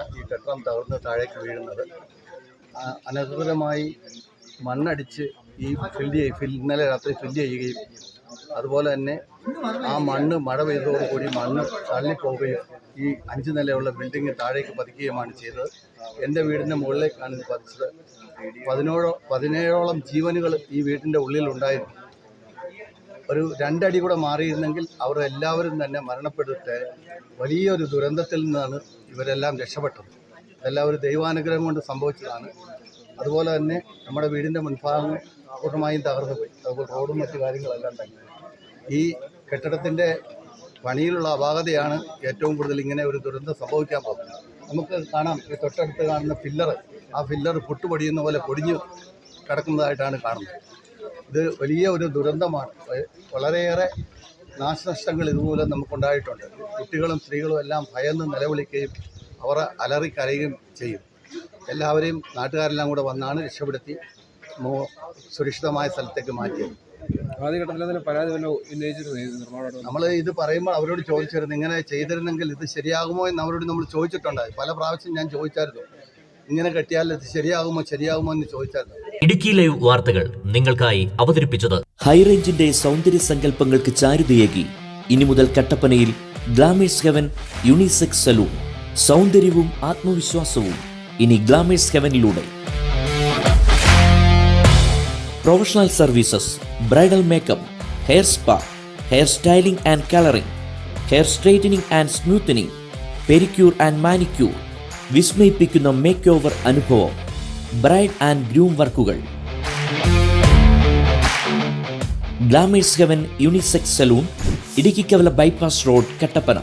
ഈ കെട്ടിടം തകർന്ന് താഴേക്ക് വീഴുന്നത്. അനധികൃതമായി മണ്ണടിച്ച് ഈ ഇന്നലെ രാത്രി ഫില്ല് ചെയ്യുകയും അതുപോലെ തന്നെ ആ മണ്ണ് മഴ പെയ്തതോടുകൂടി മണ്ണ് തള്ളിപ്പോവുകയും ഈ 5 നിലയുള്ള ബിൽഡിംഗ് താഴേക്ക് പതിക്കുകയുമാണ് ചെയ്തത്. എൻ്റെ വീടിൻ്റെ മുകളിലേക്കാണ് ഇത് പതിച്ചത്. 17ഓളം ജീവനുകൾ ഈ വീടിൻ്റെ ഉള്ളിലുണ്ടായിരുന്നു. ഒരു 2 അടി കൂടെ മാറിയിരുന്നെങ്കിൽ അവർ എല്ലാവരും തന്നെ മരണപ്പെട്ടിട്ട് വലിയൊരു ദുരന്തത്തിൽ നിന്നാണ് ഇവരെല്ലാം രക്ഷപ്പെട്ടത്. ഇതെല്ലാം ഒരു ദൈവാനുഗ്രഹം കൊണ്ട് സംഭവിച്ചതാണ്. അതുപോലെ തന്നെ നമ്മുടെ വീടിൻ്റെ മുൻഭാഗം പൂർണ്ണമായും തകർന്നു പോയി. അതുപോലെ റോഡും മറ്റു കാര്യങ്ങളെല്ലാം തന്നെ. ഈ കെട്ടിടത്തിൻ്റെ പണിയിലുള്ള അപാകതയാണ് ഏറ്റവും കൂടുതൽ ഇങ്ങനെ ഒരു ദുരന്തം സംഭവിക്കാൻ പോകുന്നത്. നമുക്ക് കാണാം, ഈ തൊട്ടടുത്ത് കാണുന്ന ആ ഫില്ലർ പൊട്ടുപൊടിയുന്ന പോലെ പൊടിഞ്ഞു കിടക്കുന്നതായിട്ടാണ് കാണുന്നത്. ഇത് വലിയ ഒരു ദുരന്തമാണ്. വളരെയേറെ നാശനഷ്ടങ്ങൾ ഇതുമൂലം നമുക്കുണ്ടായിട്ടുണ്ട്. കുട്ടികളും സ്ത്രീകളും എല്ലാം ഭയന്ന് നിലവിളിക്കുകയും അവർ അലറിക്കരയുകയും ചെയ്യും. എല്ലാവരെയും നാട്ടുകാരെല്ലാം കൂടെ വന്നാണ് രക്ഷപ്പെടുത്തി സുരക്ഷിതമായ സ്ഥലത്തേക്ക് മാറ്റിയത്. നമ്മൾ ഇത് പറയുമ്പോൾ അവരോട് ചോദിച്ചിരുന്നു, ഇങ്ങനെ ചെയ്തിരുന്നെങ്കിൽ ഇത് ശരിയാകുമോ എന്ന് അവരോട് നമ്മൾ ചോദിച്ചിട്ടുണ്ടായി. പല പ്രാവശ്യം ഞാൻ ചോദിച്ചായിരുന്നു, ഇങ്ങനെ കെട്ടിയാൽ ഇത് ശരിയാകുമോ എന്ന് ചോദിച്ചായിരുന്നു. ഇടുക്കി ലൈവ് വാർത്തകൾ നിങ്ങൾക്കായി അവതരിപ്പിച്ചത് ഹൈറേഞ്ചിന്റെ സൗന്ദര്യ സങ്കല്പങ്ങൾക്ക് ചാരുതയേകി ഇനി മുതൽ കട്ടപ്പനയിൽ ഗ്ലാമേഴ്സ് ഹെവൻ യൂണിസെക്സ് സലൂൺ. സൗന്ദര്യവും ആത്മവിശ്വാസവും ഇനി ഗ്ലാമേഴ്സ് ഹെവനിലൂടെ. Professional services, bridal makeup, hair spa, hair styling and colouring, hair straightening and smoothening, pedicure and manicure, വിസ്മയിപ്പിക്കുന്ന മേക്ക് ഓവർ അനുഭവം, ബ്രൈഡ് ആൻഡ് ഗ്രൂം വർക്കുകൾ. Glamours heaven unisex salon, Idukki Kavala bypass road, Kattappana.